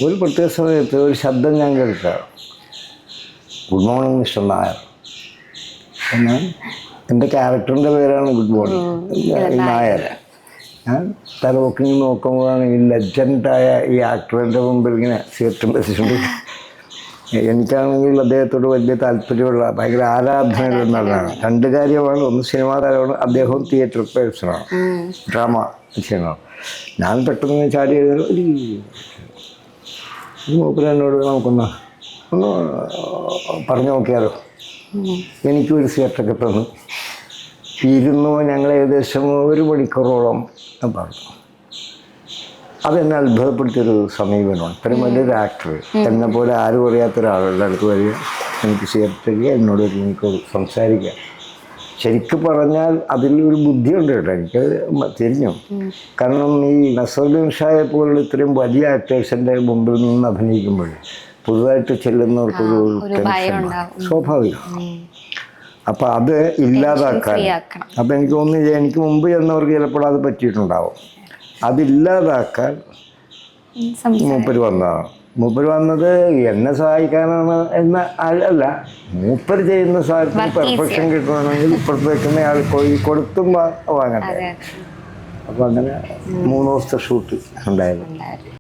ഒരു പ്രത്യേക സമയത്ത് ഒരു ശബ്ദം ഞാൻ കേൾക്കാം, ഗുഡ് മോർണിംഗ് മിസ്റ്റർ നായർ. എന്നാൽ എൻ്റെ ക്യാരക്ടറിൻ്റെ പേരാണ് ഗുഡ് മോർണിംഗ് നായർ. ഞാൻ തലപൊക്കി നോക്കുമ്പോഴാണ് ഈ ലെജൻഡായ ഈ ആക്ടറിൻ്റെ മുമ്പിൽ ഇങ്ങനെ സിഗരറ്റും വെച്ചിട്ടുണ്ട്. എനിക്കാണെങ്കിൽ അദ്ദേഹത്തോട് വലിയ താല്പര്യമുള്ള ഭയങ്കര ആരാധനയുള്ള നടനാണ്. രണ്ട് കാര്യമാണ്, ഒന്ന് സിനിമാ താരമാണ്, അദ്ദേഹവും തിയേറ്റർ പേഴ്സണാണ്, ഡ്രാമ ചെയ്യണം. ഞാൻ പെട്ടെന്ന് ചാടി ഒരു മൂപ്പരെന്നോട് നമുക്കൊന്ന് പറഞ്ഞു നോക്കിയാലോ. എനിക്കും ഒരു സിഗരറ്റൊക്കെ തന്നു. ഇരുന്നു ഞങ്ങൾ ഏകദേശം 1 മണിക്കൂറോളം പറഞ്ഞു. അതെന്നെ അത്ഭുതപ്പെടുത്തിയൊരു സമീപനമാണ്. ഇത്രയും വലിയൊരു ആക്ടർ എന്നെപ്പോലെ ആരും അറിയാത്ത ഒരാളുടെ അടുത്ത് വരിക, എനിക്ക് സിഗരറ്റ് തരിക, എന്നോട് 1 മണിക്കൂർ സംസാരിക്കുക. ശരിക്കും പറഞ്ഞാൽ അതിൽ ഒരു ബുദ്ധിയുണ്ട് കേട്ടോ, എനിക്കത് തിരിഞ്ഞു. കാരണം ഈ നസറുദ്ദീൻ ഷായെ പോലുള്ള ഇത്രയും വലിയ ആക്ടേഴ്സിൻ്റെ മുമ്പിൽ നിന്ന് അഭിനയിക്കുമ്പോൾ പുതുതായിട്ട് ചെല്ലുന്നവർക്കൊരു ടെൻഷൻ സ്വാഭാവികമാണ്. അപ്പം അത് ഇല്ലാതാക്കാൻ, അപ്പം എനിക്ക് തോന്നുന്നു എനിക്ക് മുമ്പ് ചെന്നവർക്ക് ചിലപ്പോൾ അത് പറ്റിയിട്ടുണ്ടാവും. അതില്ലാതാക്കാൻ മൂപ്പര് വന്നതാണ്. മൂപ്പര് വന്നത് എന്നെ സഹായിക്കാനാണ് എന്ന അല്ല, മൂപ്പര് ചെയ്യുന്ന സാധനത്തിന് പെർഫെക്ഷൻ കിട്ടണമെങ്കിൽ ഇപ്പുറത്ത് വെക്കുന്ന ആൾ കൊടുത്തും വാങ്ങട്ടെ. അപ്പം അങ്ങനെ 3 ദിവസത്തെ ഷൂട്ട് ഉണ്ടായിരുന്നു.